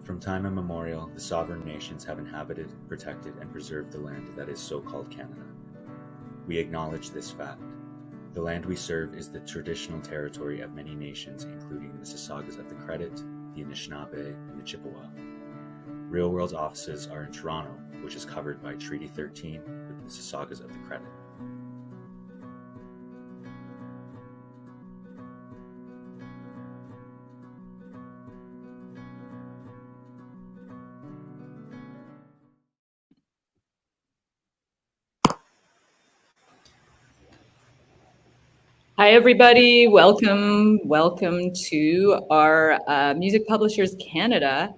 From time immemorial, the sovereign nations have inhabited, protected, and preserved the land that is so-called Canada. We acknowledge this fact. The land we serve is the traditional territory of many nations, including the Mississaugas of the Credit, the Anishinaabe, and the Chippewa. Real World's offices are in Toronto, which is covered by Treaty 13 with the Mississaugas of the Credit. Hi, everybody. Welcome to our Music Publishers Canada,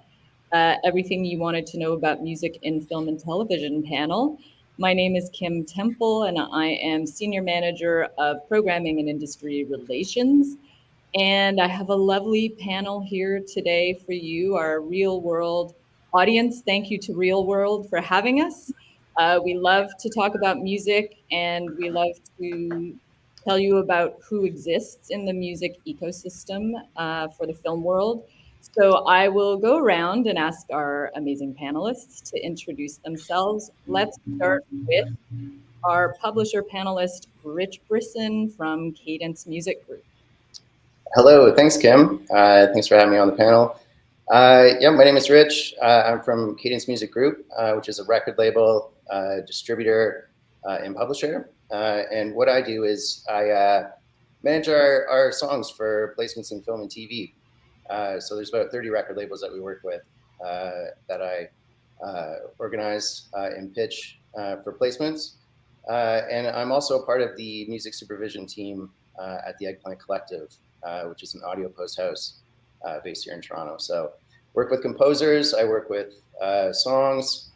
Everything You Wanted to Know About Music in Film and Television panel. My name is Kim Temple, and I am Senior Manager of Programming and Industry Relations. And I have a lovely panel here today for you, our Real World audience. Thank you to Real World for having us. We love to talk about music, and we love to tell you about who exists in the music ecosystem for the film world. So I will go around and ask our amazing panelists to introduce themselves. Let's start with our publisher panelist, Rich Brisson from Cadence Music Group. Hello, thanks, Kim. Thanks for having me on the panel. Yeah, my name is Rich. I'm from Cadence Music Group, which is a record label, distributor, and publisher. And what I do is I manage our songs for placements in film and TV. So there's about 30 record labels that we work with that I organize and pitch for placements. And I'm also a part of the music supervision team at the Eggplant Collective, which is an audio post house based here in Toronto. So work with composers, I work with songs,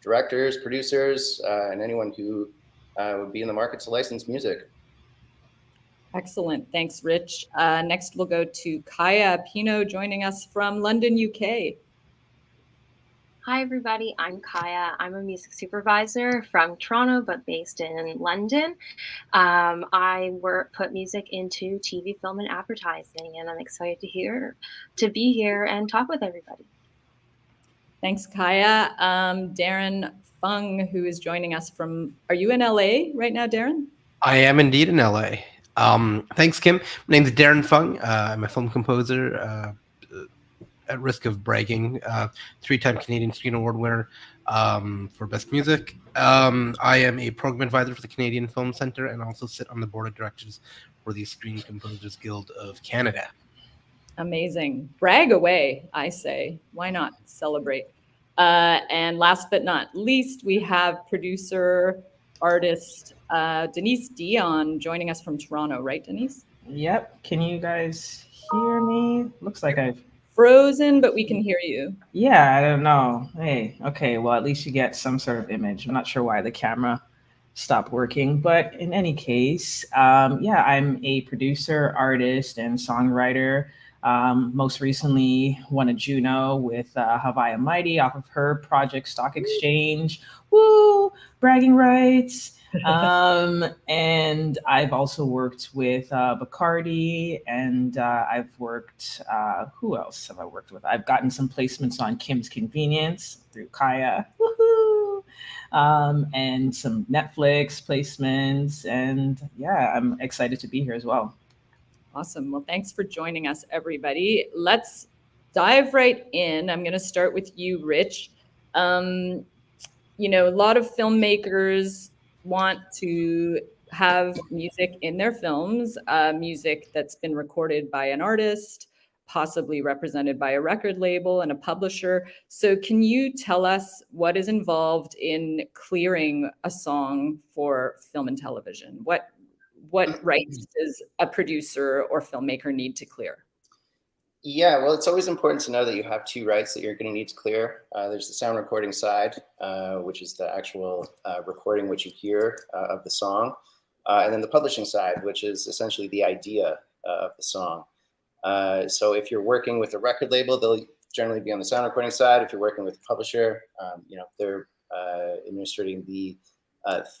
directors, producers, and anyone who would be in the market to license music. Excellent. Thanks, Rich. Next, we'll go to Kaya Pino joining us from London, UK. Hi, everybody. I'm Kaya. I'm a music supervisor from Toronto, but based in London. I put music into TV, film, and advertising, and I'm excited to be here and talk with everybody. Thanks, Kaya. Darren Fung, who is joining us from, are you in LA right now, Darren? I am indeed in LA. Thanks, Kim. My name is Darren Fung. I'm a film composer, at risk of bragging, 3-time Canadian Screen Award winner for Best Music. I am a program advisor for the Canadian Film Centre and also sit on the board of directors for the Screen Composers Guild of Canada. Amazing. Brag away, I say. Why not celebrate? And last but not least, we have producer, artist, Denise Dion joining us from Toronto, right, Denise? Yep. Can you guys hear me? Looks like I've frozen, but we can hear you. Yeah, I don't know. Hey, okay, well, at least you get some sort of image. I'm not sure why the camera stopped working, but in any case, yeah, I'm a producer, artist, and songwriter. Most recently won a Juno with Hawaii Mighty off of her project Stock Exchange. Woo! Bragging rights. And I've also worked with Bacardi, and I've worked, who else have I worked with? I've gotten some placements on Kim's Convenience through Kaya, woohoo! And some Netflix placements, and yeah, I'm excited to be here as well. Awesome. Well, thanks for joining us, everybody. Let's dive right in. I'm going to start with you, Rich. You know, a lot of filmmakers want to have music in their films, music that's been recorded by an artist, possibly represented by a record label and a publisher. So can you tell us what is involved in clearing a song for film and television? What rights does a producer or filmmaker need to clear? Yeah, well, it's always important to know that you have 2 rights that you're going to need to clear. There's the sound recording side, which is the actual recording which you hear of the song, and then the publishing side, which is essentially the idea of the song. So if you're working with a record label, they'll generally be on the sound recording side. If you're working with a publisher, you know, they're administrating the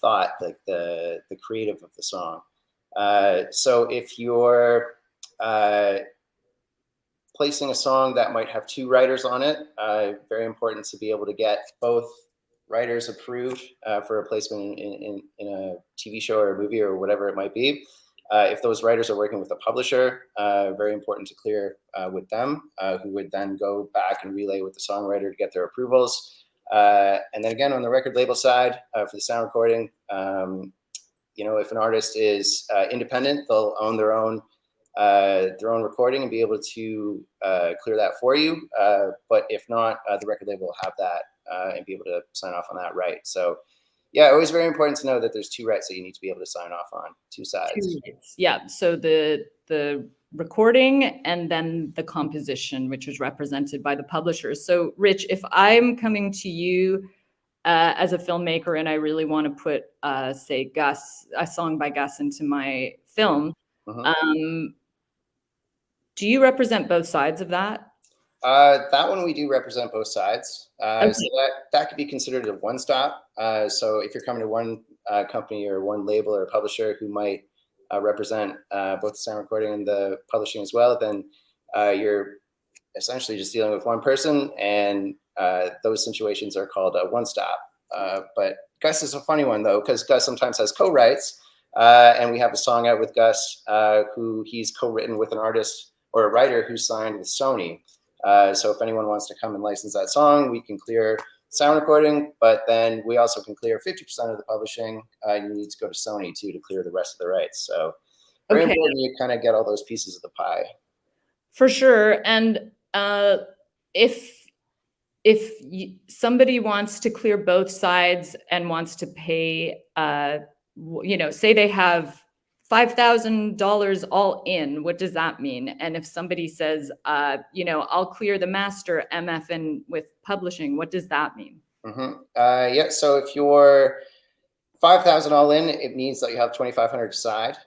thought, like the creative of the song. So if you're placing a song that might have 2 writers on it, very important to be able to get both writers approved for a placement in a TV show or a movie or whatever it might be. If those writers are working with a publisher, very important to clear with them, who would then go back and relay with the songwriter to get their approvals. And then again, on the record label side, for the sound recording, if an artist is independent, they'll own their own recording and be able to clear that for you. But if not, the record label will have that and be able to sign off on that right. So yeah, always very important to know that there's 2 rights that you need to be able to sign off on, 2 sides. Yeah, so the recording and then the composition, which is represented by the publishers. So Rich, if I'm coming to you as a filmmaker and I really want to put, say, a song by Gus into my film, do you represent both sides of that? That one we do represent both sides. Okay. So that could be considered a one-stop. So if you're coming to one company or one label or publisher who might represent both the sound recording and the publishing as well, then you're essentially just dealing with one person, and those situations are called a one-stop. But Gus is a funny one though, because Gus sometimes has co-writes, and we have a song out with Gus who he's co-written with an artist or a writer who's signed with Sony. So if anyone wants to come and license that song, we can clear sound recording, but then we also can clear 50% of the publishing. You need to go to Sony too to clear the rest of the rights. So very important you kind of get all those pieces of the pie. For sure. And if somebody wants to clear both sides and wants to pay, say they have $5,000 all in, what does that mean? And if somebody says, I'll clear the master MFN with publishing, what does that mean? Yeah, so if you're $5,000 all in, it means that you have $2,500 aside.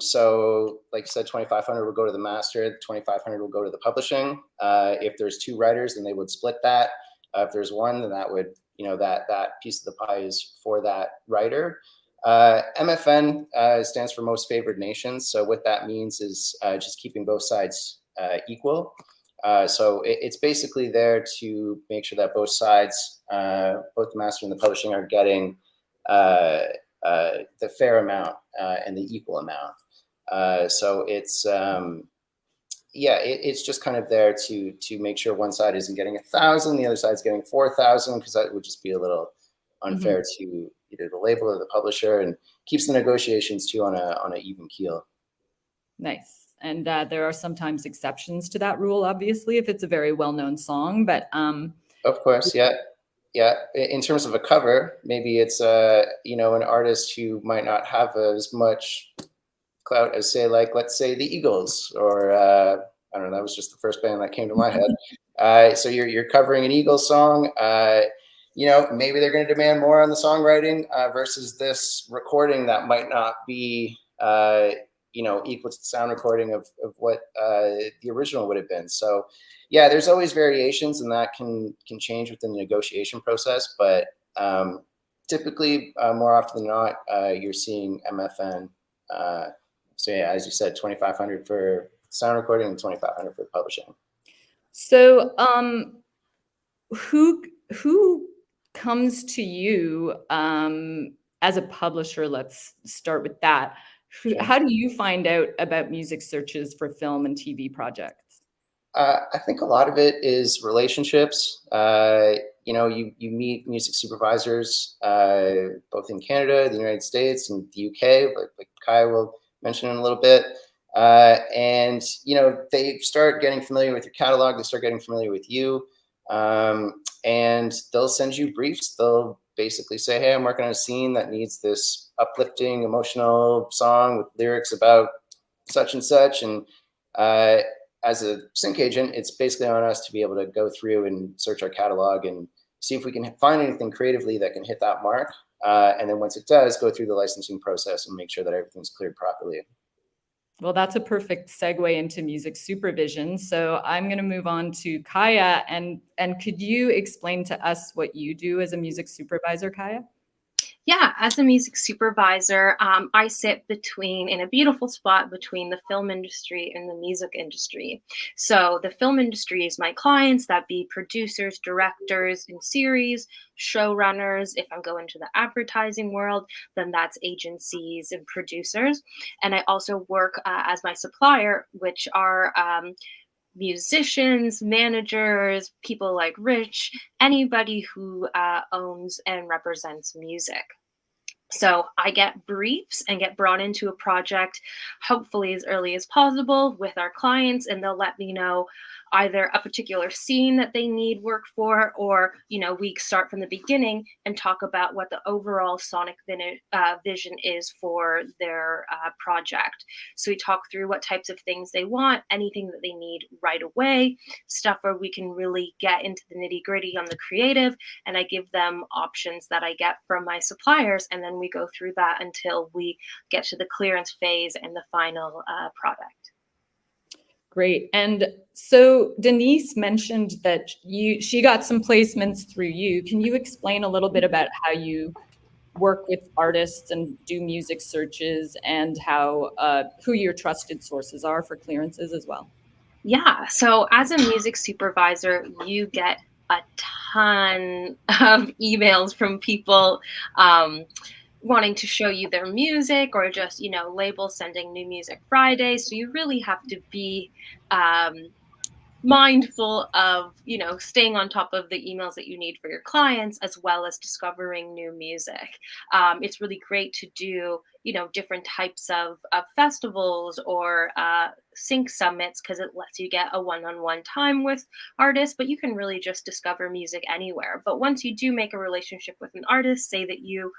So like you said, $2,500 will go to the master, $2,500 will go to the publishing. If there's 2 writers, then they would split that. If there's one, then that would, that piece of the pie is for that writer. MFN stands for Most Favored Nations. So what that means is just keeping both sides equal. So it's basically there to make sure that both sides, both the master and the publishing, are getting the fair amount and the equal amount. So it's it's just kind of there to make sure one side isn't getting 1,000, the other side's getting 4,000, because that would just be a little unfair to either the label or the publisher, and keeps the negotiations too on a even keel. Nice. And there are sometimes exceptions to that rule, obviously, if it's a very well-known song, but of course, yeah. In terms of a cover, maybe it's an artist who might not have as much clout as, say, like, let's say the Eagles, or I don't know, that was just the first band that came to my head. So you're covering an Eagles song. Maybe they're going to demand more on the songwriting versus this recording that might not be, equal to the sound recording of what the original would have been. So, yeah, there's always variations, and that can change within the negotiation process. But typically, more often than not, you're seeing MFN. So, yeah, as you said, $2,500 for sound recording and $2,500 for publishing. So, who comes to you as a publisher? Let's start with that. Sure. How do you find out about music searches for film and TV projects? I think a lot of it is relationships. You meet music supervisors both in Canada, the United States, and the UK, like Kai will mention in a little bit. And they start getting familiar with your catalog. They start getting familiar with you. And they'll send you briefs. They'll basically say, hey, I'm working on a scene that needs this uplifting, emotional song with lyrics about such and such. And as a sync agent, it's basically on us to be able to go through and search our catalog and see if we can find anything creatively that can hit that mark. And then once it does, go through the licensing process and make sure that everything's cleared properly. Well, that's a perfect segue into music supervision. So I'm going to move on to Kaya. And could you explain to us what you do as a music supervisor, Kaya? Yeah, as a music supervisor, I sit in a beautiful spot between the film industry and the music industry. So the film industry is my clients, that be producers, directors in series, showrunners. If I'm going to the advertising world, then that's agencies and producers. And I also work as my supplier, which are musicians, managers, people like Rich, anybody who owns and represents music. So I get briefs and get brought into a project, hopefully as early as possible with our clients, and they'll let me know either a particular scene that they need work for, or we start from the beginning and talk about what the overall sonic vision is for their project. So we talk through what types of things they want, anything that they need right away, stuff where we can really get into the nitty gritty on the creative, and I give them options that I get from my suppliers, and then we go through that until we get to the clearance phase and the final product. Great. And so Denise mentioned that she got some placements through you. Can you explain a little bit about how you work with artists and do music searches, and how who your trusted sources are for clearances as well? Yeah. So as a music supervisor, you get a ton of emails from people wanting to show you their music, or just labels sending new music Friday. So you really have to be mindful of staying on top of the emails that you need for your clients, as well as discovering new music. It's really great to do different types of festivals or sync summits, because it lets you get a one-on-one time with artists, but you can really just discover music anywhere. But once you do make a relationship with an artist, say that you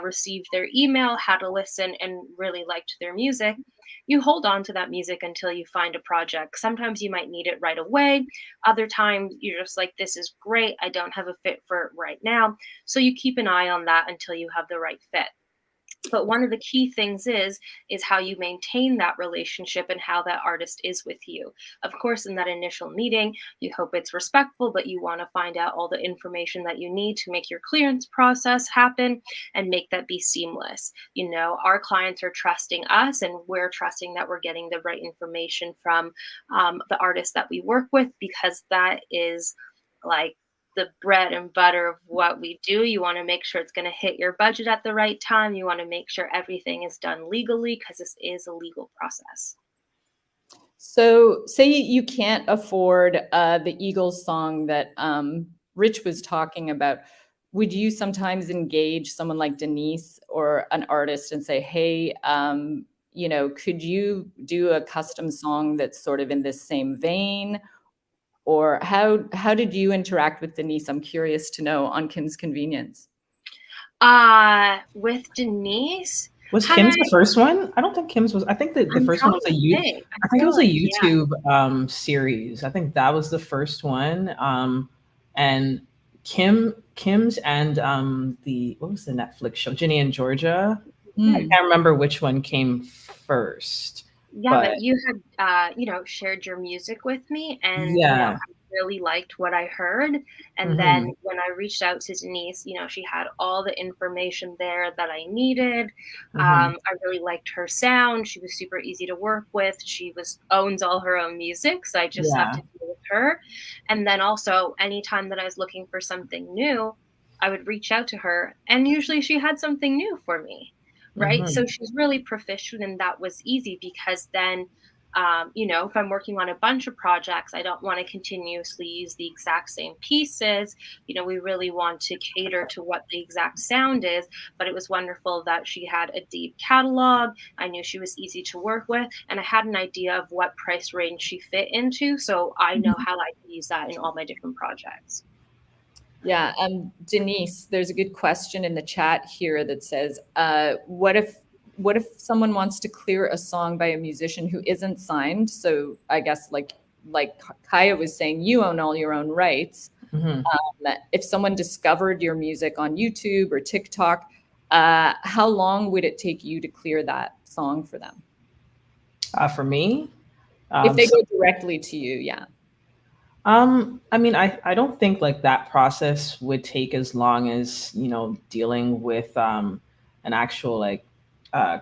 received their email, had a listen, and really liked their music, you hold on to that music until you find a project. Sometimes you might need it right away. Other times you're just like, this is great, I don't have a fit for it right now. So you keep an eye on that until you have the right fit. But one of the key things is how you maintain that relationship and how that artist is with you. Of course, in that initial meeting, you hope it's respectful, but you want to find out all the information that you need to make your clearance process happen and make that be seamless. Our clients are trusting us, and we're trusting that we're getting the right information from the artists that we work with, because that is like the bread and butter of what we do. You want to make sure it's going to hit your budget at the right time. You want to make sure everything is done legally, because this is a legal process. So say you can't afford the Eagles song that Rich was talking about. Would you sometimes engage someone like Denise or an artist and say, hey, could you do a custom song that's sort of in this same vein? Or how did you interact with Denise? I'm curious to know, on Kim's convenience. With Denise, was Kim's the first one? I don't think Kim's was. I think the first one was a YouTube. I think it was a YouTube series. I think that was the first one. And Kim's and what was the Netflix show? Ginny and Georgia. I can't remember which one came first. Yeah, but you had, shared your music with me, and I really liked what I heard. And then when I reached out to Denise, she had all the information there that I needed. I really liked her sound. She was super easy to work with. She owns all her own music, so I just have to deal with her. And then also, anytime that I was looking for something new, I would reach out to her, and usually she had something new for me. Right. So she's really proficient, and that was easy, because then, if I'm working on a bunch of projects, I don't want to continuously use the exact same pieces. We really want to cater to what the exact sound is. But it was wonderful that she had a deep catalog. I knew she was easy to work with, and I had an idea of what price range she fit into. So I know how I can use that in all my different projects. Yeah, Denise, there's a good question in the chat here that says, what if someone wants to clear a song by a musician who isn't signed? So I guess like Kaya was saying, you own all your own rights. If someone discovered your music on YouTube or TikTok, how long would it take you to clear that song for them? For me? If they go directly to you, yeah. I mean, I don't think like that process would take as long as, dealing with an actual like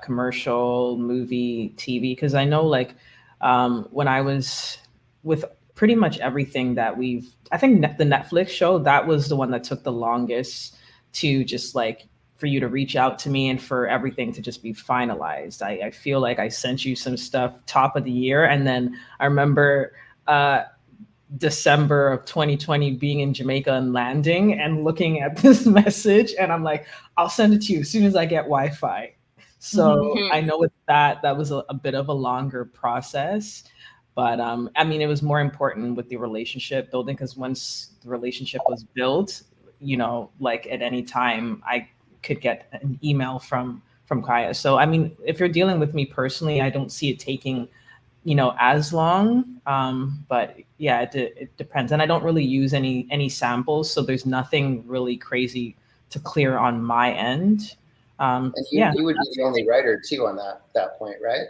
commercial movie TV. Because I know like when I was with pretty much everything that I think the Netflix show, that was the one that took the longest to just like for you to reach out to me and for everything to just be finalized. I feel like I sent you some stuff top of the year, and then I remember December of 2020 being in Jamaica and landing and looking at this message, and I'm like, I'll send it to you as soon as I get Wi-Fi. So I know with that was a bit of a longer process, but I mean, it was more important with the relationship building, because once the relationship was built, like at any time I could get an email from Kaya. So I mean, if you're dealing with me personally, I don't see it taking as long. But yeah, it depends. And I don't really use any samples, so there's nothing really crazy to clear on my end. And you would be the only writer too on that point, right?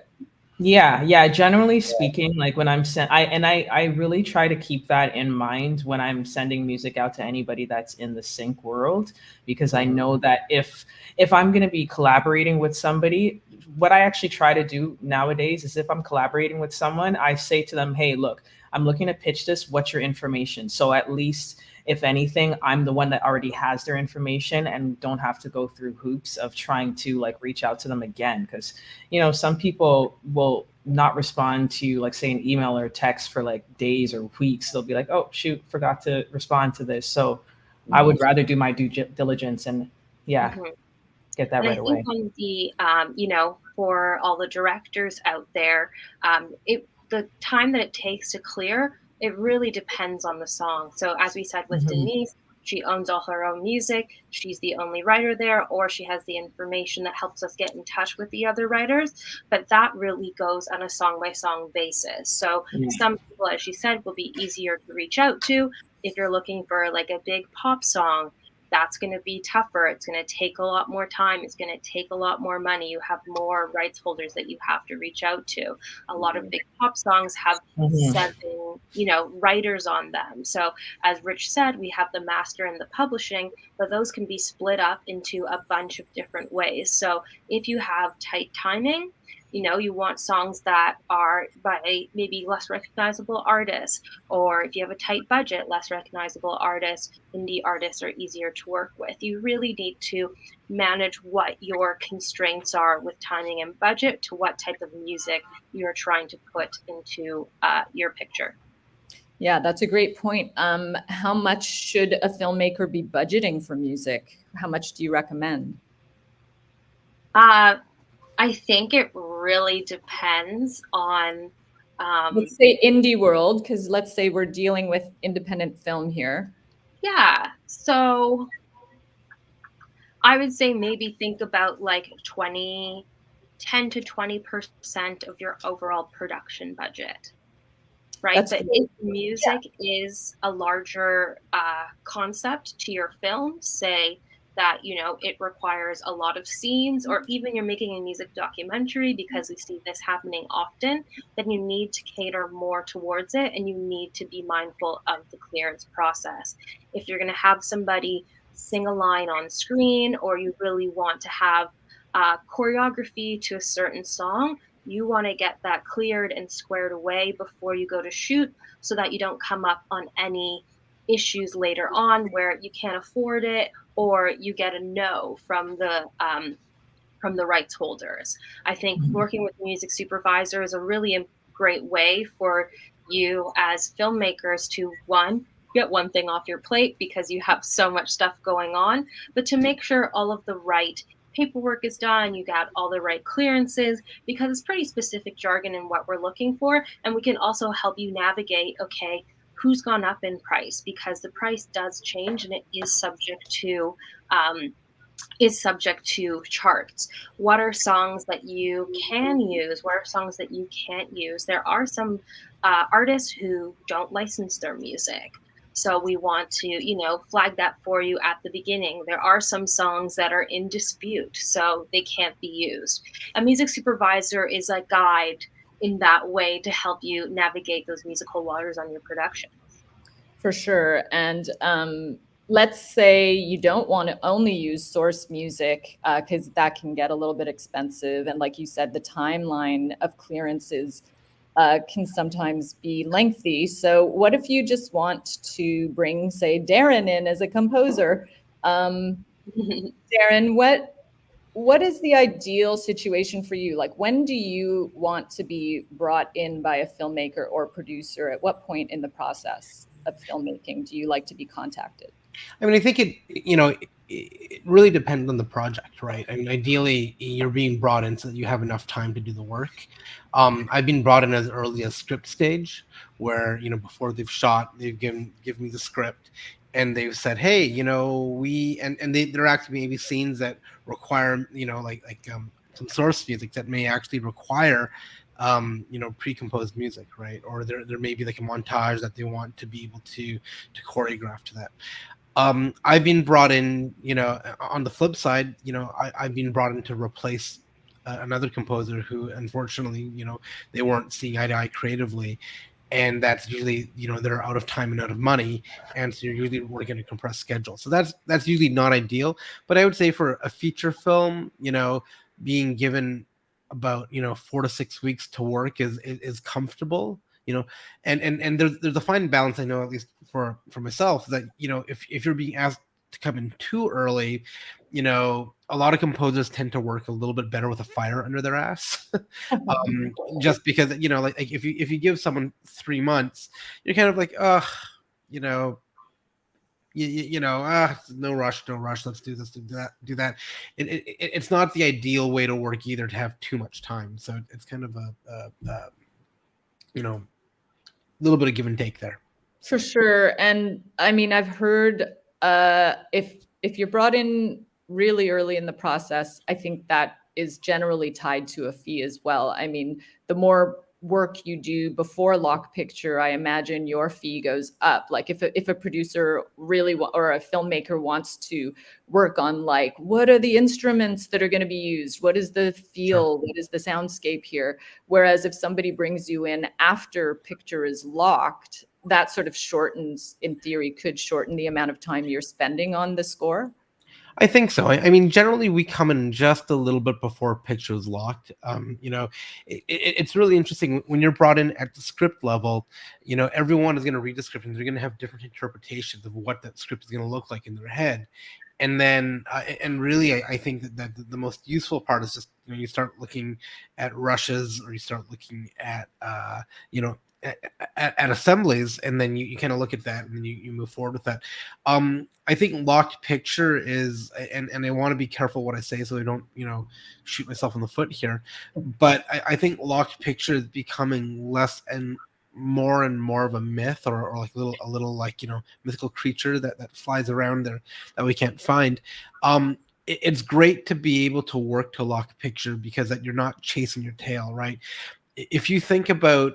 Yeah. Generally speaking, like when I really try to keep that in mind when I'm sending music out to anybody that's in the sync world, because I know that if I'm going to be collaborating with somebody, what I actually try to do nowadays is if I'm collaborating with someone, I say to them, hey, look, I'm looking to pitch this. What's your information? So at least, if anything, I'm the one that already has their information and don't have to go through hoops of trying to like reach out to them again. Because, some people will not respond to like say an email or text for like days or weeks. They'll be like, oh, shoot, forgot to respond to this. So I would rather do my due diligence and get that right away. I think on the, for all the directors out there, the time that it takes to clear, it really depends on the song. So as we said with Denise, she owns all her own music. She's the only writer there, or she has the information that helps us get in touch with the other writers. But that really goes on a song by song basis. So some people, as she said, will be easier to reach out to. If you're looking for like a big pop song, that's going to be tougher. It's going to take a lot more time. It's going to take a lot more money. You have more rights holders that you have to reach out to. A lot of big pop songs have 7, writers on them. So as Rich said, we have the master and the publishing, but those can be split up into a bunch of different ways. So if you have tight timing, you want songs that are by maybe less recognizable artists, or if you have a tight budget, less recognizable artists, indie artists are easier to work with. You really need to manage what your constraints are with timing and budget to what type of music you're trying to put into your picture. Yeah, that's a great point. How much should a filmmaker be budgeting for music? How much do you recommend? I think it really depends on let's say indie world, because let's say we're dealing with independent film here. Yeah, so I would say maybe think about like 10 to 20% of your overall production budget, right? That's but great. if music is a larger concept to your film, say that it requires a lot of scenes, or even you're making a music documentary, because we see this happening often, then you need to cater more towards it, and you need to be mindful of the clearance process. If you're going to have somebody sing a line on screen, or you really want to have choreography to a certain song, you want to get that cleared and squared away before you go to shoot, so that you don't come up on any issues later on where you can't afford it, or you get a no from the rights holders. I think working with a music supervisor is a really great way for you as filmmakers to, one, get one thing off your plate because you have so much stuff going on, but to make sure all of the right paperwork is done, you got all the right clearances, because it's pretty specific jargon in what we're looking for. And we can also help you navigate, okay, who's gone up in price, because the price does change and it is subject to charts. What are songs that you can use? What are songs that you can't use? There are some artists who don't license their music. So we want to, flag that for you at the beginning. There are some songs that are in dispute, so they can't be used. A music supervisor is a guide in that way to help you navigate those musical waters on your production. For sure. And let's say you don't want to only use source music because that can get a little bit expensive. And like you said, the timeline of clearances can sometimes be lengthy. So what if you just want to bring, say, Darren in as a composer? Darren, what is the ideal situation for you? Like, when do you want to be brought in by a filmmaker or producer? At what point in the process of filmmaking do you like to be contacted? I mean, I think it really depends on the project, right? I mean, ideally, you're being brought in so that you have enough time to do the work. I've been brought in as early as script stage, where before they've shot, they've given me the script, and they've said, hey, there are actually maybe scenes that require some source music that may actually require pre-composed music, right? Or there may be like a montage that they want to be able to choreograph to that. I've been brought in, on the flip side, I've been brought in to replace another composer who, unfortunately, they weren't seeing eye to eye creatively. And that's usually, they're out of time and out of money. And so you're usually working a compressed schedule. So that's usually not ideal. But I would say for a feature film, being given about, 4 to 6 weeks to work is comfortable. And there's a fine balance, I know, at least for myself, that if you're being asked to come in too early, a lot of composers tend to work a little bit better with a fire under their ass. Just because like if you give someone 3 months, you're kind of like, no rush, let's do this, do that. It's not the ideal way to work either, to have too much time. So it's kind of a little bit of give and take there. For sure. And I mean, I've heard if you're brought in really early in the process, I think that is generally tied to a fee as well. I mean, the more work you do before lock picture, I imagine your fee goes up. Like if a producer really or a filmmaker wants to work on, like, what are the instruments that are going to be used? What is the feel? Sure. What is the soundscape here? Whereas if somebody brings you in after picture is locked, that sort of shortens, in theory, could shorten the amount of time you're spending on the score. I think so. I mean, generally we come in just a little bit before picture is locked. It's really interesting when you're brought in at the script level. Everyone is going to read the script and they're going to have different interpretations of what that script is going to look like in their head. And then, and really, I think that the most useful part is just you start looking at rushes, or you start looking at at assemblies, and then you kind of look at that and you move forward with that. I think locked picture is, and I want to be careful what I say so I don't shoot myself in the foot here, but I think locked picture is becoming less and more of a myth, or like a little like mythical creature that flies around there that we can't find. It's great to be able to work to lock picture because that you're not chasing your tail, right? If you think about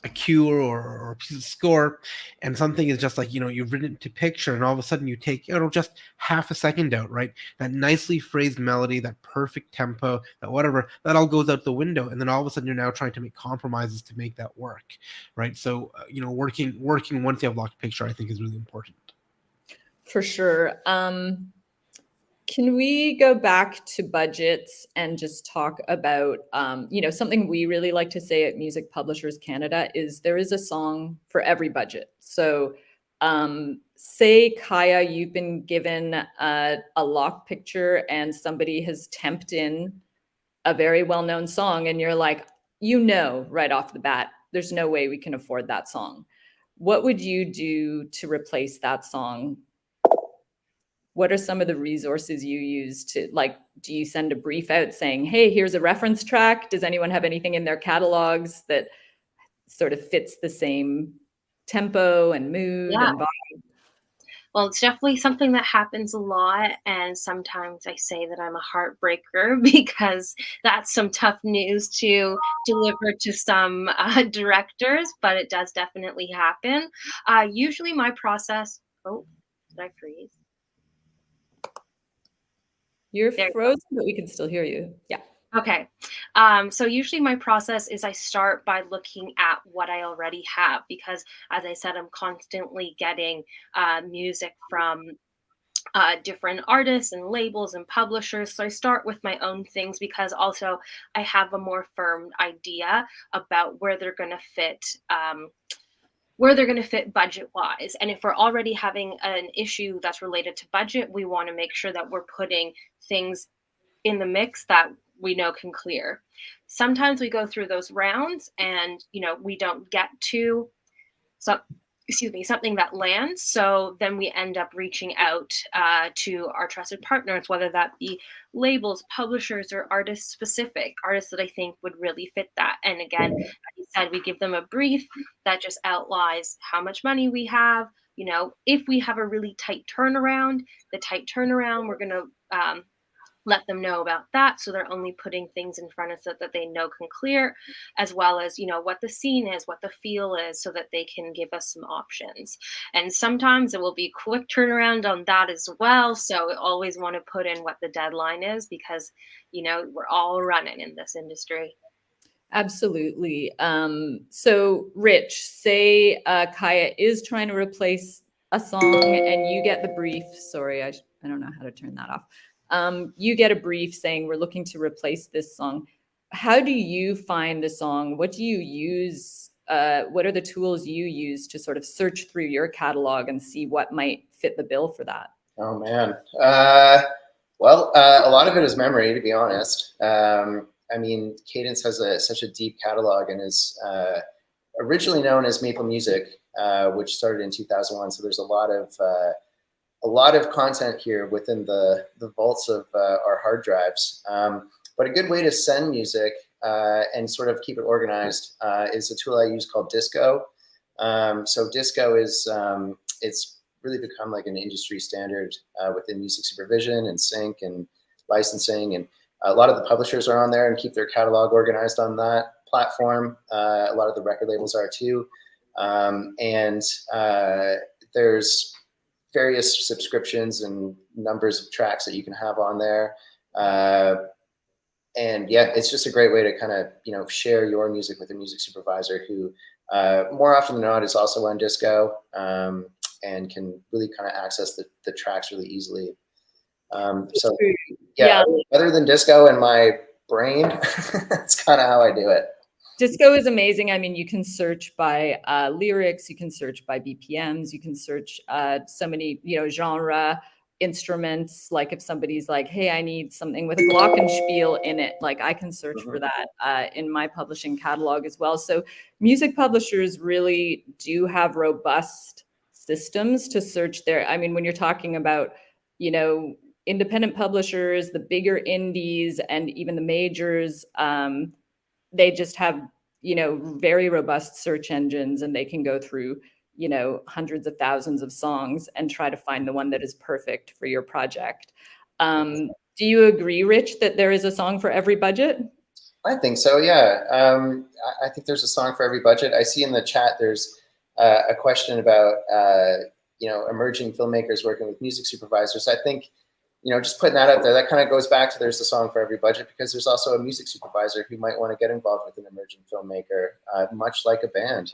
a cue or a piece of score, and something is just like you've written it to picture, and all of a sudden you take just half a second out, right? That nicely phrased melody, that perfect tempo, that whatever, that all goes out the window, and then all of a sudden you're now trying to make compromises to make that work, right? So working once you have locked picture, I think, is really important. For sure. Can we go back to budgets and just talk about, something we really like to say at Music Publishers Canada is there is a song for every budget. So say, Kaya, you've been given a lock picture and somebody has temped in a very well-known song, and you're like, right off the bat, there's no way we can afford that song. What would you do to replace that song? What are some of the resources you use to, like, do you send a brief out saying, hey, here's a reference track? Does anyone have anything in their catalogs that sort of fits the same tempo and mood and vibe? Well, it's definitely something that happens a lot. And sometimes I say that I'm a heartbreaker because that's some tough news to deliver to some directors, but it does definitely happen. Usually my process, oh, did I freeze? You're frozen, but we can still hear you. Yeah. Okay. So usually my process is I start by looking at what I already have, because as I said, I'm constantly getting music from different artists and labels and publishers. So I start with my own things because also I have a more firm idea about where they're going to fit. Where they're going to fit budget wise. And if we're already having an issue that's related to budget, we want to make sure that we're putting things in the mix that we know can clear. Sometimes we go through those rounds and, we don't get to something that lands. So then we end up reaching out to our trusted partners, whether that be labels, publishers, or artist specific artists that I think would really fit that. And again, as you said, we give them a brief that just outlines how much money we have. If we have a really tight turnaround, we're going to let them know about that, so they're only putting things in front of us that they know can clear, as well as what the scene is, what the feel is, so that they can give us some options. And sometimes it will be quick turnaround on that as well, so we always want to put in what the deadline is, because we're all running in this industry. Absolutely. So Rich, say Kaya is trying to replace a song and you get the brief. Sorry, I don't know how to turn that off. You get a brief saying we're looking to replace this song. How do you find the song? What do you use? What are the tools you use to sort of search through your catalog and see what might fit the bill for that? Oh man. Well, a lot of it is memory, to be honest. I mean, Cadence has such a deep catalog and is originally known as Maple Music, which started in 2001. So there's a lot of content here within the vaults of our hard drives. But a good way to send music and sort of keep it organized is a tool I use called Disco. So Disco is, it's really become like an industry standard within music supervision and sync and licensing. And a lot of the publishers are on there and keep their catalog organized on that platform. A lot of the record labels are too. And there's various subscriptions and numbers of tracks that you can have on there. And yeah, it's just a great way to kind of, share your music with a music supervisor who more often than not is also on Disco and can really kind of access the tracks really easily. So yeah, other than Disco and my brain, that's kind of how I do it. Disco is amazing. I mean, you can search by lyrics, you can search by BPMs, you can search so many, genre instruments. Like if somebody's like, hey, I need something with a glockenspiel in it, like I can search for that in my publishing catalog as well. So music publishers really do have robust systems to search there. I mean, when you're talking about, independent publishers, the bigger indies, and even the majors, they just have, very robust search engines, and they can go through, hundreds of thousands of songs and try to find the one that is perfect for your project. Do you agree, Rich, that there is a song for every budget? I think so, yeah. I think there's a song for every budget. I see in the chat there's a question about, emerging filmmakers working with music supervisors. I think, just putting that out there, that kind of goes back to there's a song for every budget, because there's also a music supervisor who might want to get involved with an emerging filmmaker, much like a band.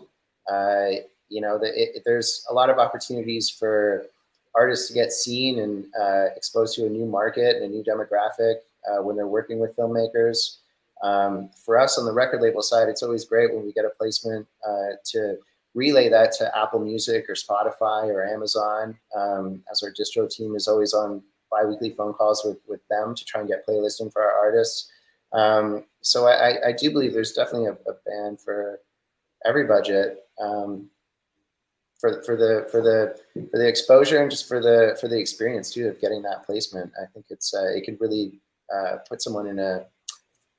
There's a lot of opportunities for artists to get seen and exposed to a new market and a new demographic when they're working with filmmakers. For us on the record label side, it's always great when we get a placement to relay that to Apple Music or Spotify or Amazon, as our distro team is always on bi-weekly phone calls with them to try and get playlisting for our artists. So I do believe there's definitely a band for every budget, for the exposure and just for the experience too of getting that placement. I think it could really put someone in a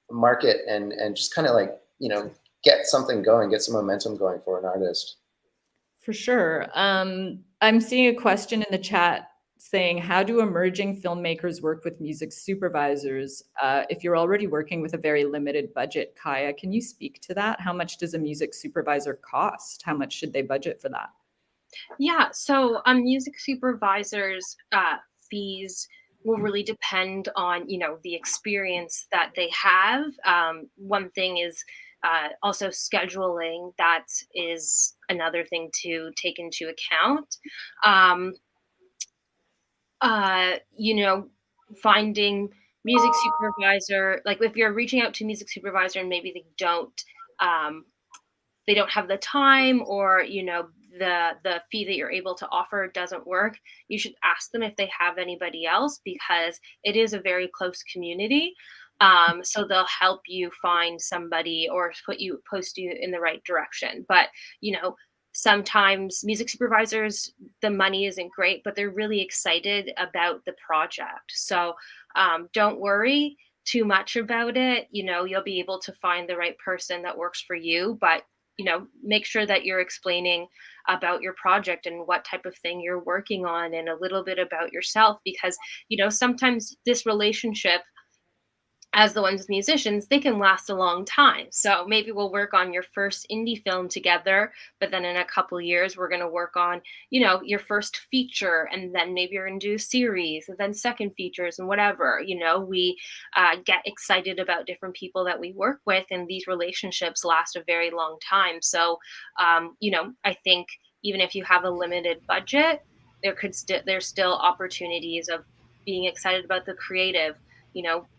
market and just kind of like, get something going, get some momentum going for an artist. For sure. I'm seeing a question in the chat saying, how do emerging filmmakers work with music supervisors? If you're already working with a very limited budget, Kaya, can you speak to that? How much does a music supervisor cost? How much should they budget for that? Yeah, so music supervisors' fees will really depend on, the experience that they have. One thing is also scheduling. That is another thing to take into account. Um, Finding music supervisor, like if you're reaching out to music supervisor and maybe um, they don't have the time, or the fee that you're able to offer doesn't work, you should ask them if they have anybody else, because it is a very close community. So they'll help you find somebody or post you in the right direction. But sometimes music supervisors, the money isn't great, but they're really excited about the project. So don't worry too much about it. You'll be able to find the right person that works for you, but make sure that you're explaining about your project and what type of thing you're working on, and a little bit about yourself, because sometimes this relationship, as the ones with musicians, they can last a long time. So maybe we'll work on your first indie film together, but then in a couple years, we're going to work on, your first feature, and then maybe you're going to do a series, and then second features, and whatever. We get excited about different people that we work with, and these relationships last a very long time. So, I think even if you have a limited budget, there's still opportunities of being excited about the creative,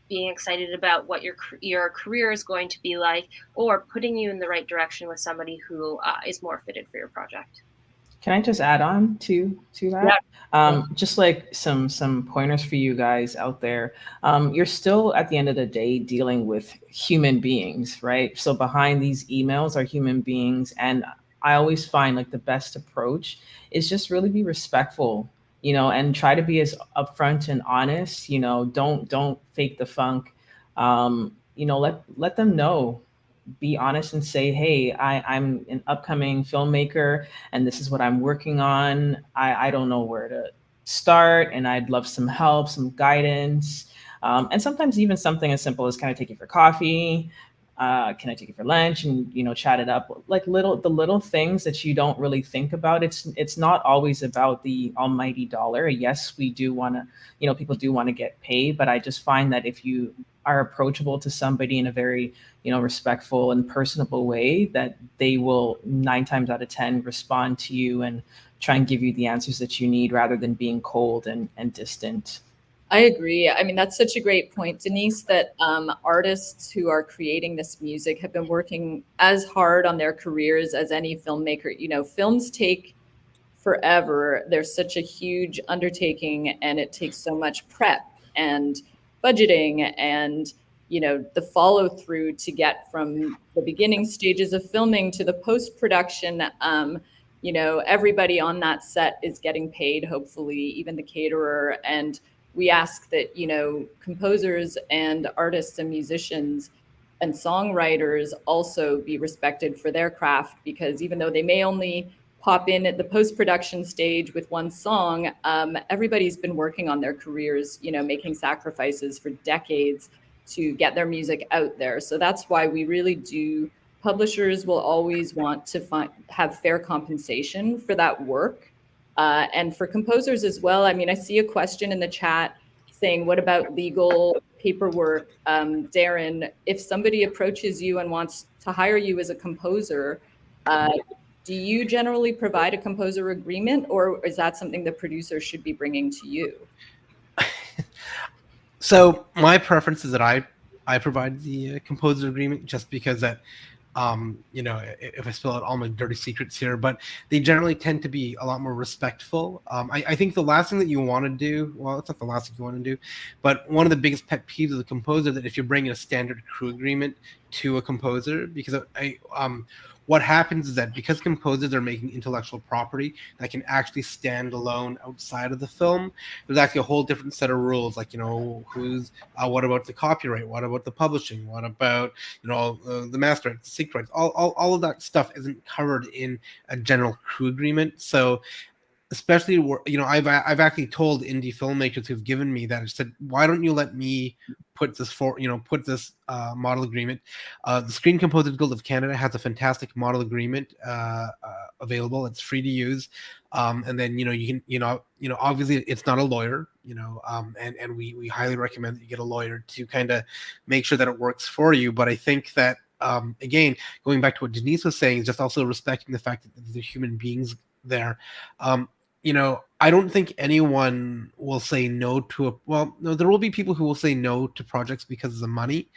being excited about what your career is going to be like, or putting you in the right direction with somebody who is more fitted for your project. Can I just add on to that? Yeah. Just like some pointers for you guys out there. You're still at the end of the day dealing with human beings, right? So behind these emails are human beings, and I always find like the best approach is just really be respectful, and try to be as upfront and honest. Don't fake the funk. Let them know. Be honest and say, hey, I'm an upcoming filmmaker and this is what I'm working on. I don't know where to start, and I'd love some help, some guidance. And sometimes even something as simple as, can I take you for coffee? Can I take you for lunch? And chat it up. Like the little things that you don't really think about. It's not always about the almighty dollar. Yes, we do want to, people do want to get paid, but I just find that if you are approachable to somebody in a very respectful and personable way, that they will 9 times out of 10 respond to you and try and give you the answers that you need, rather than being cold and distant. I agree. I mean, that's such a great point, Denise, that artists who are creating this music have been working as hard on their careers as any filmmaker. Films take forever. There's such a huge undertaking, and it takes so much prep and budgeting and the follow through to get from the beginning stages of filming to the post-production. Everybody on that set is getting paid, hopefully, even the caterer. And we ask that, composers and artists and musicians and songwriters also be respected for their craft, because even though they may only pop in at the post-production stage with one song, everybody's been working on their careers, making sacrifices for decades to get their music out there. So that's why we really do. Publishers will always want to have fair compensation for that work. And for composers as well. I mean, I see a question in the chat saying, what about legal paperwork? Darren, if somebody approaches you and wants to hire you as a composer, do you generally provide a composer agreement, or is that something the producer should be bringing to you? So my preference is that I provide the composer agreement, just because that, if I spill out all my dirty secrets here, but they generally tend to be a lot more respectful. I think the last thing that you want to do, well, it's not the last thing you want to do, but one of the biggest pet peeves of the composer, that if you're bringing a standard crew agreement to a composer, because what happens is that because composers are making intellectual property that can actually stand alone outside of the film, there's actually a whole different set of rules, like, what about the copyright? What about the publishing? What about, the master rights, the secret rights? All of that stuff isn't covered in a general crew agreement. So especially I've actually told indie filmmakers who've given me that. I said, why don't you let me put this model agreement? The Screen Composers Guild of Canada has a fantastic model agreement available. It's free to use, and then you can obviously it's not a lawyer, and we highly recommend that you get a lawyer to kind of make sure that it works for you. But I think that again, going back to what Denise was saying, is just also respecting the fact that these are human beings there. I don't think anyone will say no to no, there will be people who will say no to projects because of the money.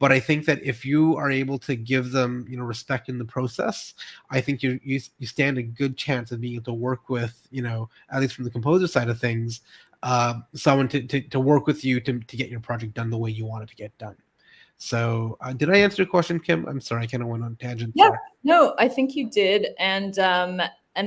But I think that if you are able to give them, respect in the process, I think you stand a good chance of being able to work with, at least from the composer side of things, someone to work with you to get your project done the way you want it to get done. So did I answer your question, Kim? I'm sorry, I kind of went on tangent. Yeah, no, I think you did. And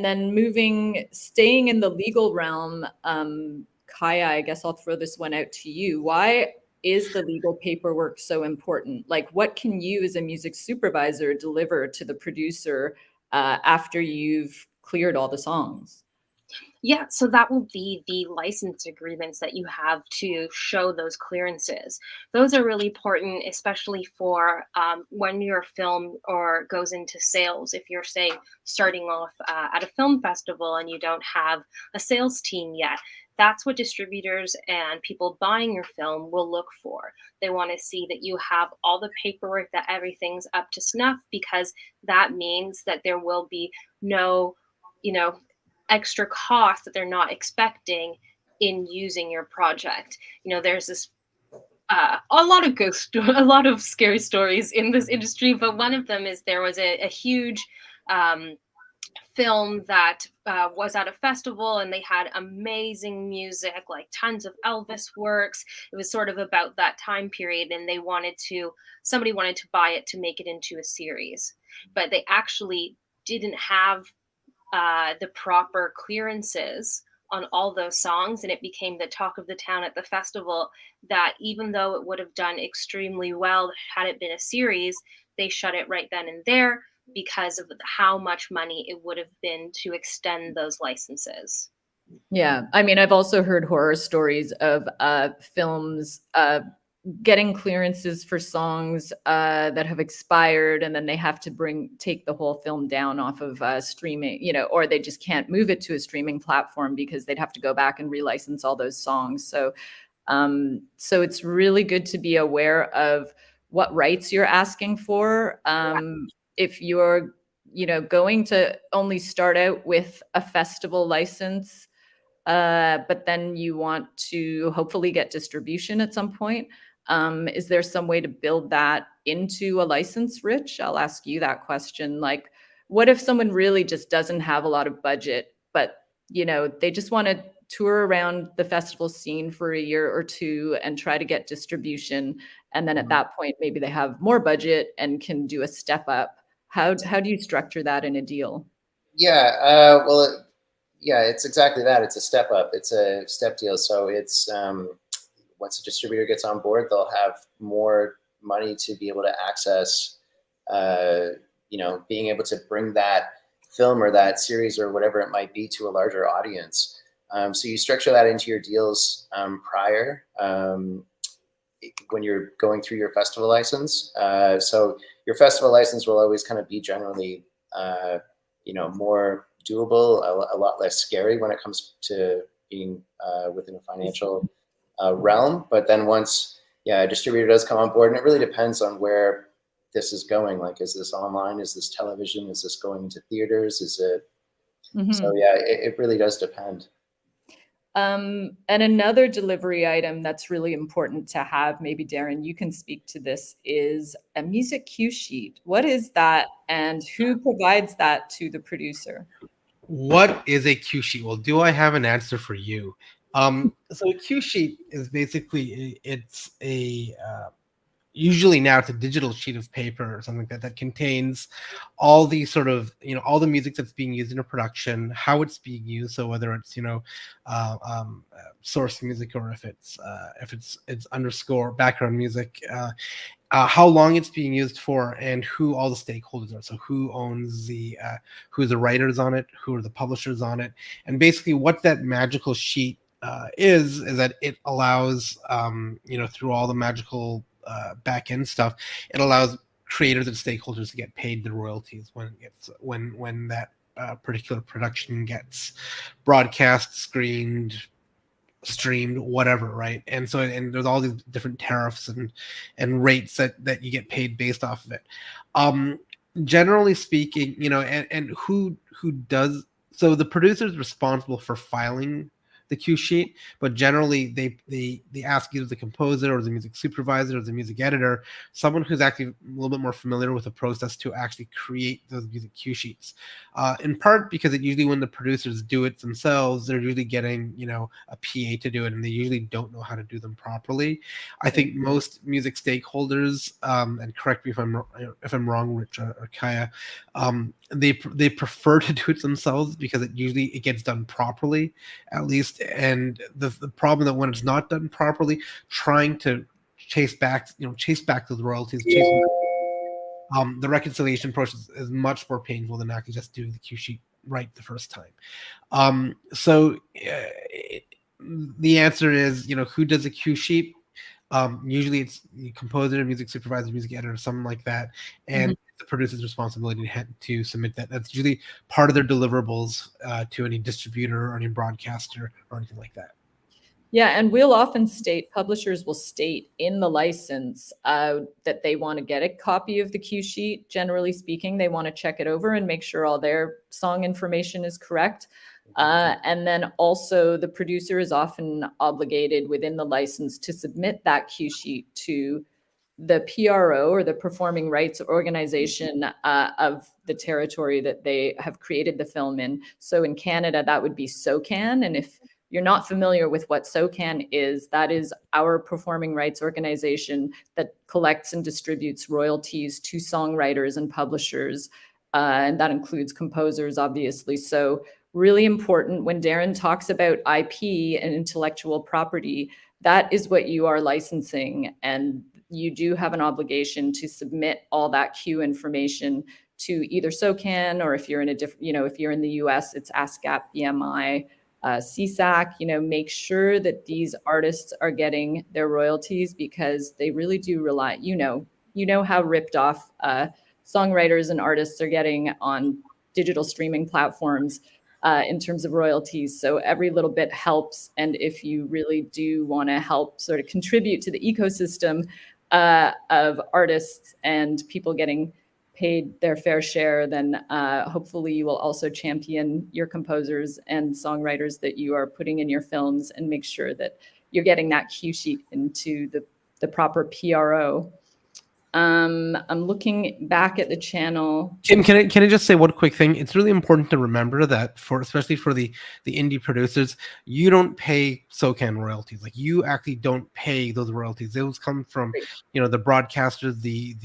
then staying in the legal realm, Kaya, I guess I'll throw this one out to you. Why is the legal paperwork so important? Like, what can you as a music supervisor deliver to the producer after you've cleared all the songs? Yeah, so that will be the license agreements that you have to show those clearances. Those are really important, especially for when your film or goes into sales. If you're, say, starting off at a film festival and you don't have a sales team yet, that's what distributors and people buying your film will look for. They want to see that you have all the paperwork, that everything's up to snuff, because that means that there will be no, extra cost that they're not expecting in using your project. There's this a lot of scary stories in this industry, but one of them is there was a huge film that was at a festival, and they had amazing music, like tons of Elvis works. It was sort of about that time period, and somebody wanted to buy it to make it into a series, but they actually didn't have the proper clearances on all those songs, and it became the talk of the town at the festival that even though it would have done extremely well had it been a series, they shut it right then and there because of how much money it would have been to extend those licenses. Yeah, I mean, I've also heard horror stories of films getting clearances for songs that have expired, and then they have to take the whole film down off of streaming, or they just can't move it to a streaming platform because they'd have to go back and relicense all those songs. So it's really good to be aware of what rights you're asking for. If you're, going to only start out with a festival license, but then you want to hopefully get distribution at some point. Is there some way to build that into a license, Rich? I'll ask you that question. Like, what if someone really just doesn't have a lot of budget, but, they just want to tour around the festival scene for a year or two and try to get distribution. And then at that point, maybe they have more budget and can do a step up. How do you structure that in a deal? Yeah, it's exactly that. It's a step up. It's a step deal. So it's once a distributor gets on board, they'll have more money to be able to access, being able to bring that film or that series or whatever it might be to a larger audience. So you structure that into your deals prior when you're going through your festival license. So your festival license will always kind of be generally, more doable, a lot less scary when it comes to being within a financial realm. But then once a distributor does come on board, and it really depends on where this is going. Like, is this online? Is this television? Is this going into theaters? Is it? Mm-hmm. So it really does depend. And another delivery item that's really important to have, maybe Darren, you can speak to this, is a music cue sheet. What is that, and who provides that to the producer? What is a cue sheet? Well, do I have an answer for you? So a cue sheet is basically it's a usually now it's a digital sheet of paper or something like that contains all the sort of, all the music that's being used in a production, how it's being used. So whether it's, source music, or if it's underscore background music, how long it's being used for, and who all the stakeholders are. So who owns who the writers on it, who are the publishers on it, and basically what that magical sheet is that it allows, through all the magical back end stuff, it allows creators and stakeholders to get paid the royalties when that particular production gets broadcast, streamed, whatever, right? And so, and there's all these different tariffs and rates that you get paid based off of it. Generally speaking, and who does, so the producer is responsible for filing the cue sheet, but generally they ask either the composer or the music supervisor or the music editor, someone who's actually a little bit more familiar with the process, to actually create those music cue sheets. In part because it usually, when the producers do it themselves, they're usually getting a PA to do it, and they usually don't know how to do them properly. I think most music stakeholders, and correct me if I'm wrong, Rich or Kaya, they prefer to do it themselves because it gets done properly, at least. And the problem that when it's not done properly, trying to chase back those royalties, the reconciliation process is much more painful than actually just doing the cue sheet right the first time. So the answer is, who does a cue sheet? Usually it's the composer, music supervisor, music editor, something like that, and the producer's responsibility to submit that. That's usually part of their deliverables to any distributor or any broadcaster or anything like that. Yeah, and publishers will state in the license that they want to get a copy of the cue sheet. Generally speaking, they want to check it over and make sure all their song information is correct. And then also the producer is often obligated within the license to submit that cue sheet to the PRO, or the performing rights organization of the territory that they have created the film in. So in Canada, that would be SOCAN. And if you're not familiar with what SOCAN is, that is our performing rights organization that collects and distributes royalties to songwriters and publishers. And that includes composers, obviously. So really important when Darren talks about IP and intellectual property, that is what you are licensing. And you do have an obligation to submit all that cue information to either SOCAN, or if you're in a different, if you're in the US, it's ASCAP, BMI, CSAC. Make sure that these artists are getting their royalties, because they really do rely, how ripped off songwriters and artists are getting on digital streaming platforms in terms of royalties. So every little bit helps. And if you really do want to help sort of contribute to the ecosystem of artists and people getting paid their fair share, then hopefully you will also champion your composers and songwriters that you are putting in your films, and make sure that you're getting that cue sheet into the proper PRO. I'm looking back at the channel. Kim, can I just say one quick thing? It's really important to remember that especially for the indie producers, you don't pay SOCAN royalties. Like, you actually don't pay those royalties. Those come from the broadcasters, the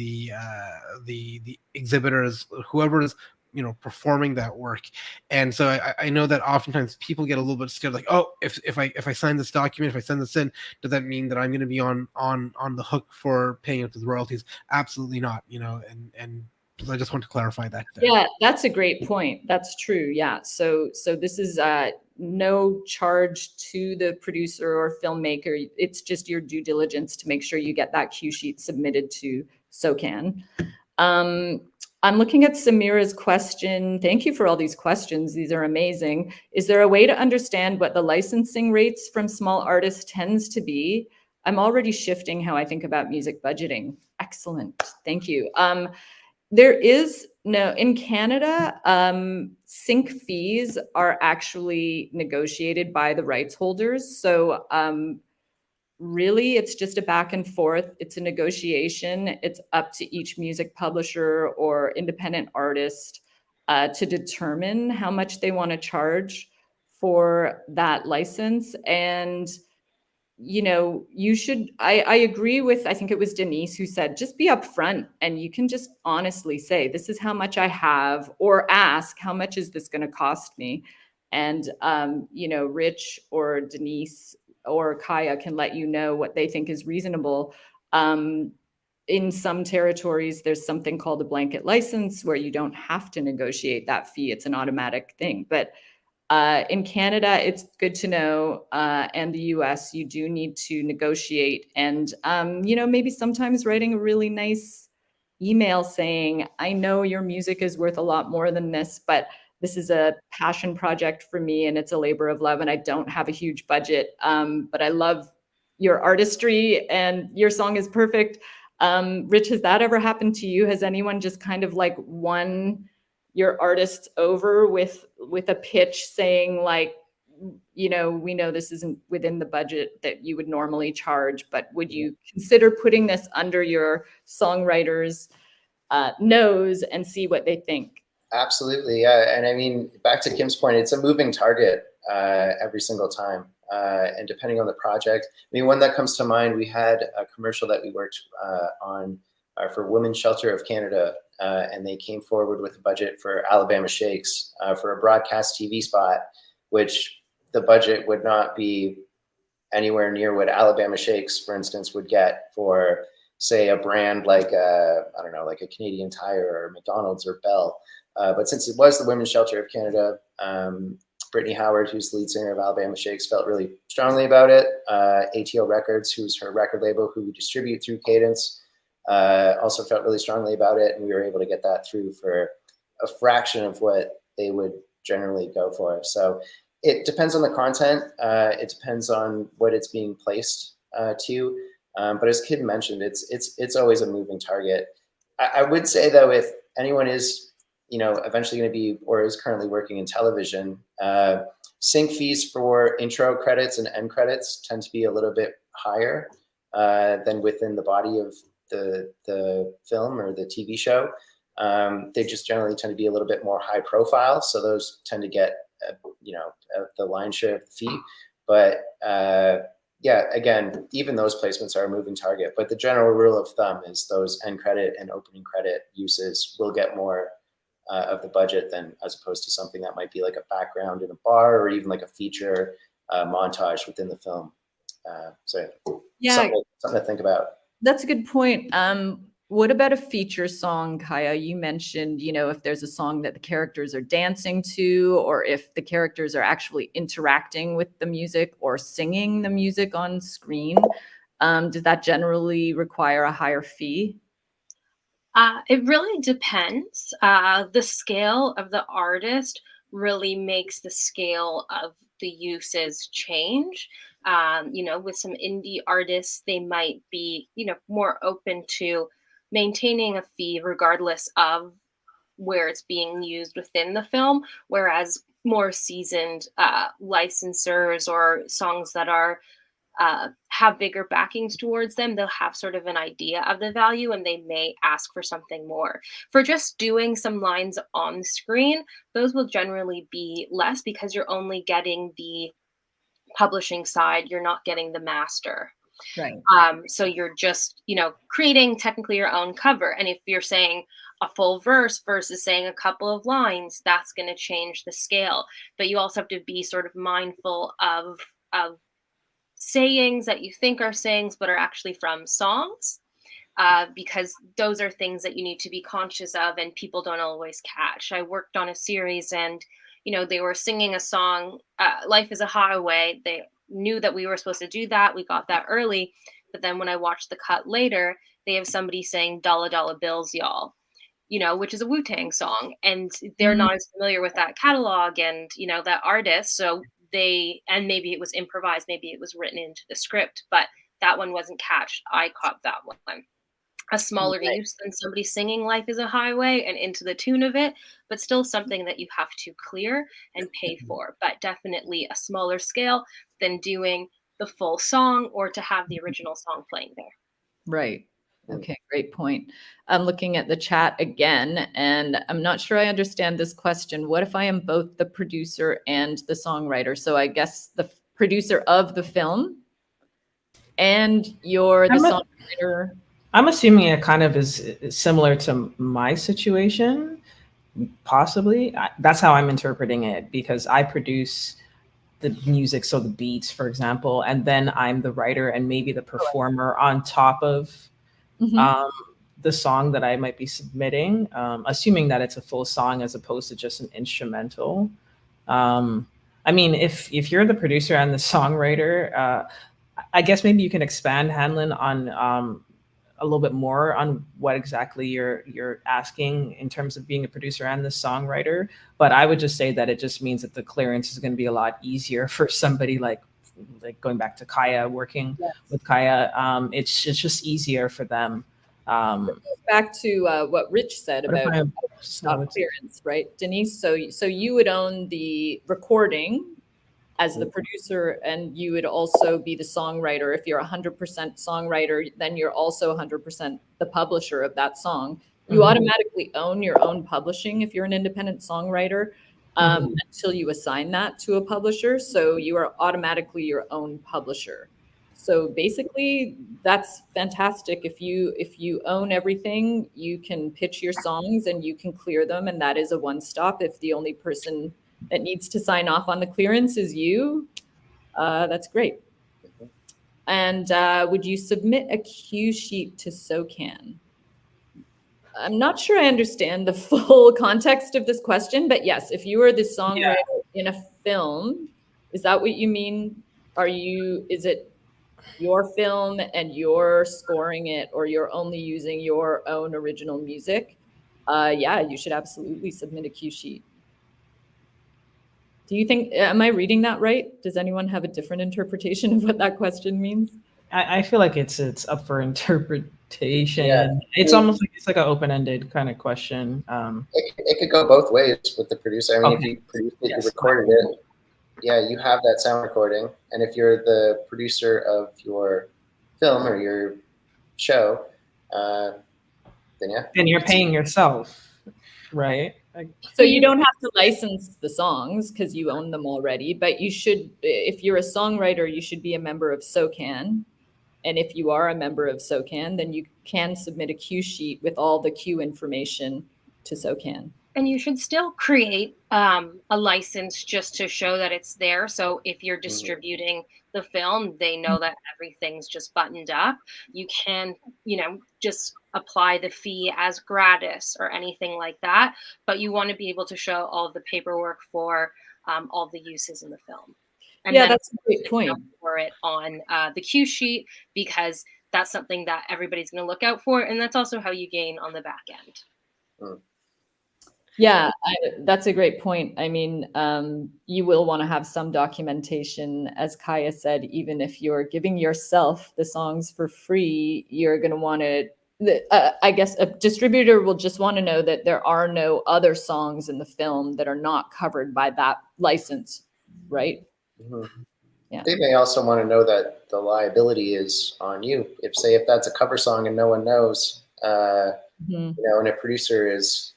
exhibitors, whoever is performing that work. And so I know that oftentimes people get a little bit scared, like, oh, if I sign this document, if I send this in, does that mean that I'm going to be on the hook for paying up the royalties? Absolutely not. And I just want to clarify that there. Yeah, that's a great point. That's true. Yeah. So this is no charge to the producer or filmmaker. It's just your due diligence to make sure you get that cue sheet submitted to SOCAN. I'm looking at Samira's question. Thank you for all these questions. These are amazing. Is there a way to understand what the licensing rates from small artists tends to be? I'm already shifting how I think about music budgeting. Excellent. Thank you. There is no, in Canada, sync fees are actually negotiated by the rights holders. So really, it's just a back and forth. It's a negotiation. It's up to each music publisher or independent artist to determine how much they want to charge for that license. And you know, you should, I agree with, I think it was Denise who said, just be upfront and you can just honestly say, this is how much I have, or ask, how much is this going to cost me? And, you know, Rich or Denise or Kaya can let you know what they think is reasonable. In some territories, there's something called a blanket license where you don't have to negotiate that fee. It's an automatic thing. But in Canada, it's good to know, and the US, you do need to negotiate. And, you know, maybe sometimes writing a really nice email saying, I know your music is worth a lot more than this, but this is a passion project for me and it's a labor of love and I don't have a huge budget, but I love your artistry and your song is perfect. Rich, has that ever happened to you? Has anyone just kind of like won your artists over with a pitch saying like, you know, we know this isn't within the budget that you would normally charge, but would you consider putting this under your songwriter's nose and see what they think? Absolutely, yeah. And I mean, back to Kim's point, it's a moving target every single time. And depending on the project, I mean, one that comes to mind, we had a commercial that we worked on for Women's Shelter of Canada, and they came forward with a budget for Alabama Shakes for a broadcast TV spot, which the budget would not be anywhere near what Alabama Shakes, for instance, would get for, say, a brand like I don't know, like a Canadian Tire or McDonald's or Bell. But since it was the Women's Shelter of Canada, Brittany Howard, who's the lead singer of Alabama Shakes, felt really strongly about it. ATO Records, who's her record label, who we distribute through Cadence, also felt really strongly about it, and we were able to get that through for a fraction of what they would generally go for. So it depends on the content. It depends on what it's being placed to. But as Kid mentioned, it's always a moving target. I would say though, if anyone is, you know, eventually going to be or is currently working in television, sync fees for intro credits and end credits tend to be a little bit higher than within the body of the film or the TV show. They just generally tend to be a little bit more high profile, so those tend to get you know, the lion's share of the fee. But yeah, again, even those placements are a moving target. But the general rule of thumb is those end credit and opening credit uses will get more of the budget than as opposed to something that might be like a background in a bar or even like a feature montage within the film. So yeah, something to think about. That's a good point. What about a feature song, Kaya? You mentioned, you know, if there's a song that the characters are dancing to, or if the characters are actually interacting with the music or singing the music on screen, does that generally require a higher fee? It really depends. The scale of the artist really makes the scale of the uses change. You know, with some indie artists, they might be, you know, more open to maintaining a fee regardless of where it's being used within the film, whereas more seasoned licensors or songs that are have bigger backings towards them, they'll have sort of an idea of the value and they may ask for something more. For just doing some lines on screen, those will generally be less because you're only getting the publishing side, you're not getting the master. Right. So you're just, you know, creating technically your own cover. And if you're saying a full verse versus saying a couple of lines, that's going to change the scale. But you also have to be sort of mindful of sayings that you think are sayings but are actually from songs, because those are things that you need to be conscious of and people don't always catch. I worked on a series and, you know, they were singing a song, Life is a Highway. They knew that we were supposed to do that. We got that early. But then when I watched the cut later, they have somebody saying Dollar Dollar Bills, y'all, you know, which is a Wu-Tang song. And they're not as familiar with that catalog and, you know, that artist. So and maybe it was improvised, maybe it was written into the script, but that one wasn't catched. I caught that one. A smaller use than somebody singing Life is a Highway and into the tune of it, but still something that you have to clear and pay for, but definitely a smaller scale than doing the full song or to have the original song playing there. Right. Okay, great point. I'm looking at the chat again, and I'm not sure I understand this question. What if I am both the producer and the songwriter? So I guess the producer of the film? and you're the songwriter. I'm assuming it kind of is similar to my situation, possibly. That's how I'm interpreting it, because I produce the music, so the beats, for example, and then I'm the writer and maybe the performer on top of the song that I might be submitting, assuming that it's a full song as opposed to just an instrumental. I mean, if you're the producer and the songwriter, I guess maybe you can expand, Hanlon, on a little bit more on what exactly you're asking in terms of being a producer and the songwriter. But I would just say that it just means that the clearance is going to be a lot easier for somebody like going back to Kaya, working with Kaya. It's just easier for them. Back to what Rich said about stop clearance, right, Denise? So you would own the recording as the producer, and you would also be the songwriter. If you're 100% songwriter, then you're also 100% the publisher of that song. You automatically own your own publishing if you're an independent songwriter, until you assign that to a publisher. So you are automatically your own publisher. So basically, that's fantastic. If you own everything, you can pitch your songs and you can clear them, and that is a one-stop. If the only person that needs to sign off on the clearance is you, that's great. And would you submit a cue sheet to SOCAN? I'm not sure I understand the full context of this question, but yes, if you are the songwriter in a film, is that what you mean? Is it your film and you're scoring it, or you're only using your own original music? Yeah, you should absolutely submit a cue sheet. Do you think, am I reading that right? Does anyone have a different interpretation of what that question means? I feel like it's up for interpretation. Yeah. It's almost like it's like an open-ended kind of question. It could go both ways with the producer. I mean, if you produced it, you recorded it, you have that sound recording. And if you're the producer of your film or your show, then you're paying yourself, right? So you don't have to license the songs because you own them already, but you should, if you're a songwriter, you should be a member of SOCAN. And if you are a member of SOCAN, then you can submit a cue sheet with all the cue information to SOCAN. And you should still create a license just to show that it's there. So if you're distributing the film, they know that everything's just buttoned up. You can, just apply the fee as gratis or anything like that. But you want to be able to show all of the paperwork for all the uses in the film. And that's a great point. For it on the cue sheet, because that's something that everybody's going to look out for. And that's also how you gain on the back end. Yeah, that's a great point. I mean, you will want to have some documentation, as Kaya said. Even if you're giving yourself the songs for free, you're going to want to, I guess a distributor will just want to know that there are no other songs in the film that are not covered by that license, right? Yeah. They may also want to know that the liability is on you. If that's a cover song and no one knows, and a producer is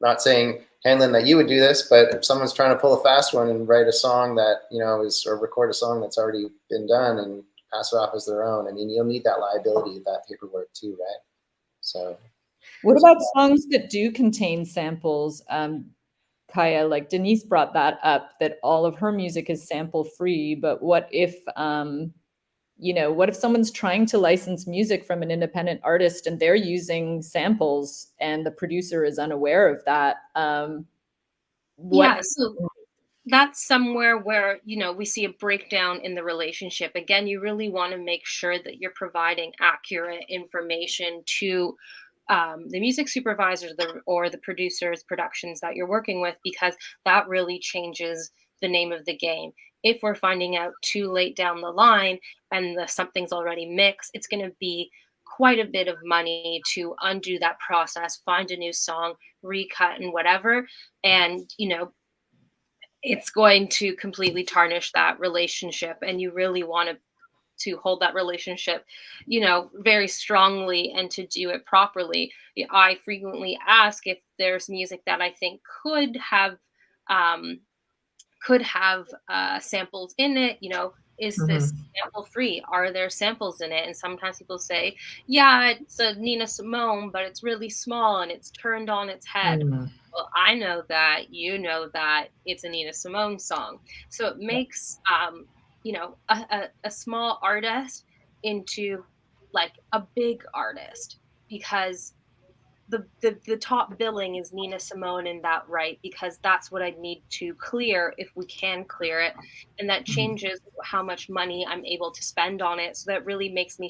not saying, Hanlon, that you would do this, but if someone's trying to pull a fast one and write a song that, or record a song that's already been done and pass it off as their own, I mean, you'll need that liability, that paperwork too, right? So. What about songs that do contain samples? Kaya, like Denise brought that up, that all of her music is sample free, but what if, what if someone's trying to license music from an independent artist and they're using samples and the producer is unaware of that? So that's somewhere where, we see a breakdown in the relationship. Again, you really want to make sure that you're providing accurate information to the music supervisors or the producers, productions that you're working with, because that really changes the name of the game. If we're finding out too late down the line and something's already mixed, it's going to be quite a bit of money to undo that process, find a new song, recut and whatever. And, it's going to completely tarnish that relationship. And you really want to hold that relationship, very strongly and to do it properly. I frequently ask if there's music that I think could have samples in it. Is Mm-hmm. this sample free? Are there samples in it? And sometimes people say, yeah, it's a Nina Simone, but it's really small and it's turned on its head. Mm-hmm. Well, I know that, you know that it's a Nina Simone song. So it makes, you know, a small artist into like a big artist, because the top billing is Nina Simone in that, right? Because that's what I need to clear if we can clear it. And that changes how much money I'm able to spend on it. So that really makes me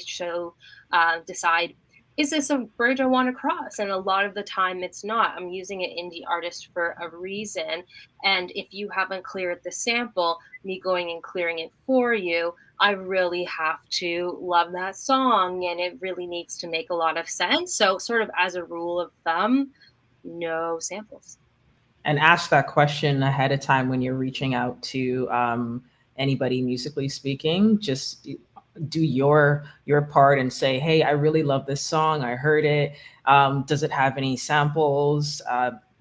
decide, is this a bridge I want to cross? And a lot of the time it's not. I'm using an indie artist for a reason. And if you haven't cleared the sample, me going and clearing it for you, I really have to love that song, and it really needs to make a lot of sense. So sort of as a rule of thumb, no samples. And ask that question ahead of time when you're reaching out to anybody musically speaking. Just do your part and say, hey, I really love this song. I heard it. Does it have any samples?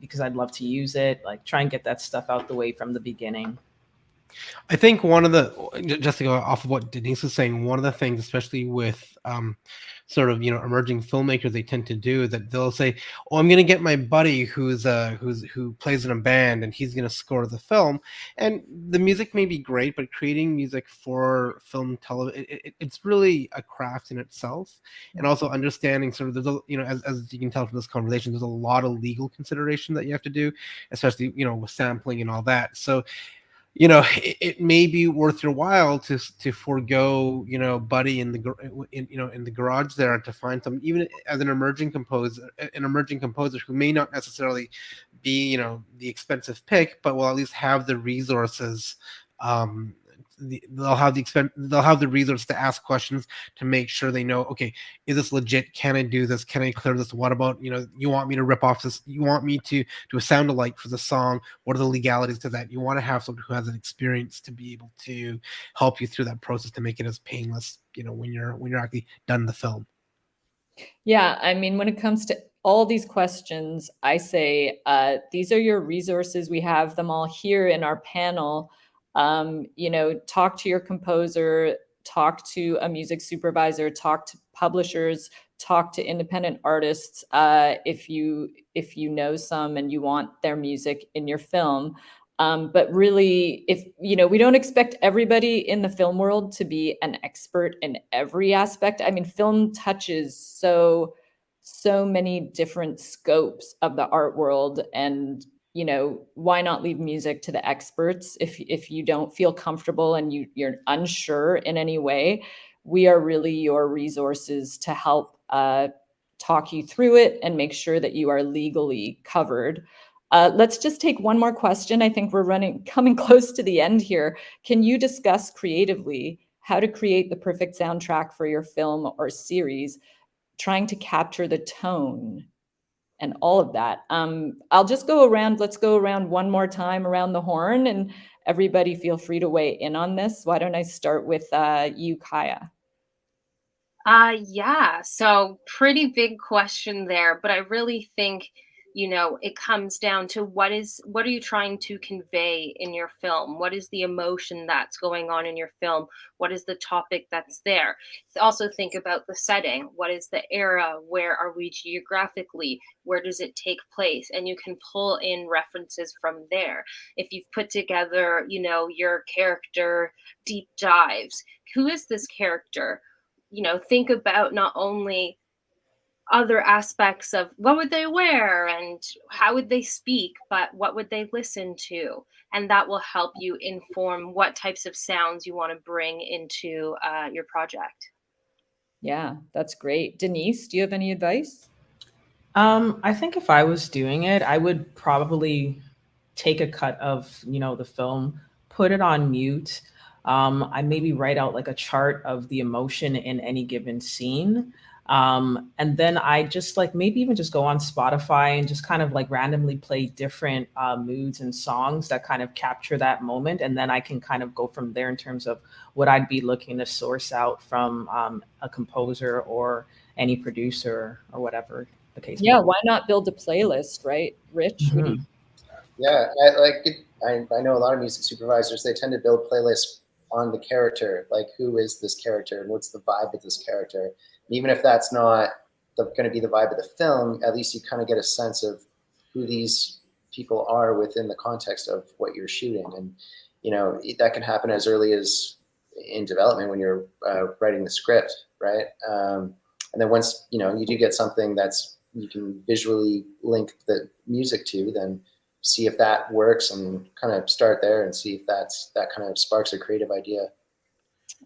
Because I'd love to use it. Like, try and get that stuff out the way from the beginning. I think one of the, just to go off of what Denise was saying, one of the things, especially with sort of, you know, emerging filmmakers, they tend to do that they'll say, oh, I'm going to get my buddy who plays in a band and he's going to score the film. And the music may be great, but creating music for film, television, it's really a craft in itself. And also understanding sort of, there's a, you know, as you can tell from this conversation, there's a lot of legal consideration that you have to do, especially, you know, with sampling and all that. So, you know, it may be worth your while to forego, you know, buddy in the garage there, to find some, even as an emerging composer who may not necessarily be, you know, the expensive pick, but will at least have the resources. They'll have the resources to ask questions to make sure they know, okay, is this legit? Can I do this? Can I clear this? What about, you know, you want me to rip off this? You want me to do a sound alike for the song? What are the legalities to that? You want to have someone who has an experience to be able to help you through that process to make it as painless, you know, when you're actually done the film. Yeah, I mean, when it comes to all these questions, I say these are your resources. We have them all here in our panel. You know, talk to your composer, talk to a music supervisor, talk to publishers, talk to independent artists if you know some and you want their music in your film. But really, if you know, we don't expect everybody in the film world to be an expert in every aspect. I mean, film touches so many different scopes of the art world, and you know, why not leave music to the experts? If you don't feel comfortable and you're unsure in any way, we are really your resources to help talk you through it and make sure that you are legally covered. Let's just take one more question. I think we're coming close to the end here. Can you discuss creatively how to create the perfect soundtrack for your film or series, trying to capture the tone and all of that? I'll just go around. Let's go around one more time around the horn, and everybody feel free to weigh in on this. Why don't I start with you, Kaya? Yeah, so pretty big question there, but I really think, you know, it comes down to what are you trying to convey in your film? What is the emotion that's going on in your film? What is the topic that's there? Also think about the setting. What is the era? Where are we geographically? Where does it take place? And you can pull in references from there. If you've put together, you know, your character deep dives, who is this character? You know, think about not only other aspects of what would they wear and how would they speak, but what would they listen to? And that will help you inform what types of sounds you want to bring into your project. Yeah, that's great. Denise, do you have any advice? I think if I was doing it, I would probably take a cut of, you know, the film, put it on mute. I maybe write out like a chart of the emotion in any given scene. And then I just like maybe even just go on Spotify and just kind of like randomly play different moods and songs that kind of capture that moment. And then I can kind of go from there in terms of what I'd be looking to source out from a composer or any producer or whatever the case. Yeah, why not build a playlist, right? Rich? Mm-hmm. What do you... Yeah, I know a lot of music supervisors, they tend to build playlists on the character, like who is this character and what's the vibe of this character. And even if that's not going to be the vibe of the film, at least you kind of get a sense of who these people are within the context of what you're shooting. And, you know, that can happen as early as in development when you're writing the script, right? And then once, you know, you do get something that's you can visually link the music to, then see if that works and kind of start there and see if that kind of sparks a creative idea.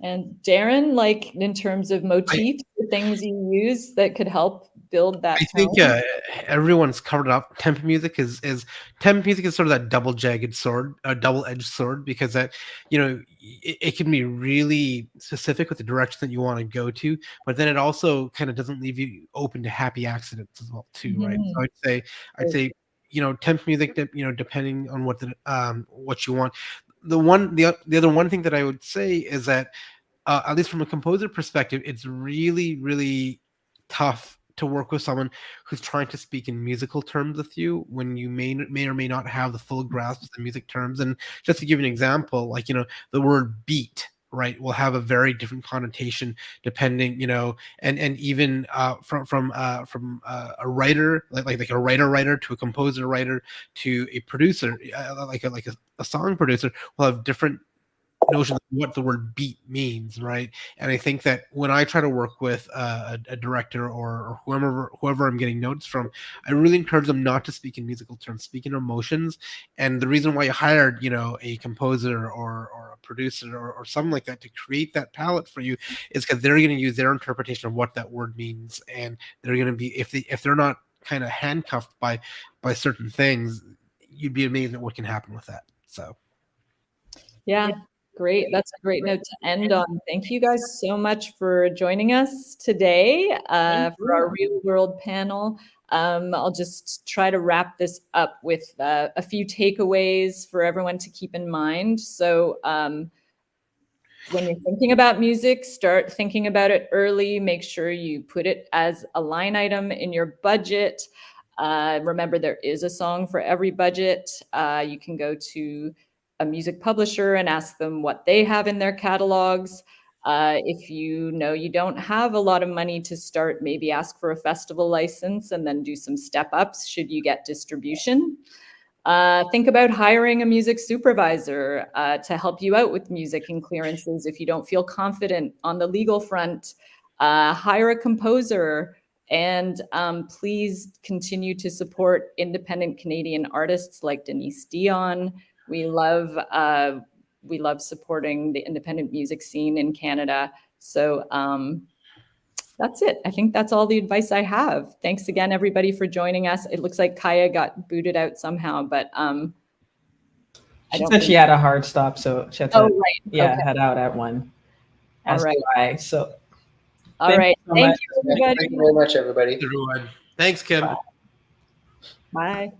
And Darren, like in terms of motifs, the things you use that could help build that I tone? think everyone's covered up. Tempo music is sort of that double-edged sword, because that, you know, it can be really specific with the direction that you want to go to, but then it also kind of doesn't leave you open to happy accidents as well too, right? So I'd say, you know, tempo music, you know, depending on what you want. The other one thing that I would say is that at least from a composer perspective, it's really, really tough to work with someone who's trying to speak in musical terms with you when you may or may not have the full grasp of the music terms. And just to give you an example, like, you know, the word beat, right, will have a very different connotation depending, you know, and even from a writer, like a writer to a composer writer to a producer, like a song producer will have different notion of what the word beat means, right? And I think that when I try to work with a director or whoever I'm getting notes from, I really encourage them not to speak in musical terms, speak in emotions. And the reason why I hired, you know, a composer or a producer or something like that to create that palette for you is because they're going to use their interpretation of what that word means, and they're going to be, if they're not kind of handcuffed by certain things, you'd be amazed at what can happen with that. So Yeah. Great. That's a great note to end on. Thank you guys so much for joining us today for our real world panel. I'll just try to wrap this up with a few takeaways for everyone to keep in mind. So when you're thinking about music, start thinking about it early. Make sure you put it as a line item in your budget. Remember, there is a song for every budget. You can go to a music publisher and ask them what they have in their catalogs. If you know you don't have a lot of money to start, maybe ask for a festival license and then do some step ups should you get distribution. Think about hiring a music supervisor to help you out with music and clearances if you don't feel confident on the legal front. Hire a composer. And please continue to support independent Canadian artists like Denise Dion. We love supporting the independent music scene in Canada. So that's it. I think that's all the advice I have. Thanks again, everybody, for joining us. It looks like Kaya got booted out somehow, but she said she had a hard stop, so she had to head out at 1. All right. I. So all right. Thank you, everybody. Thank you very much, everybody. Thanks, Kim. Bye.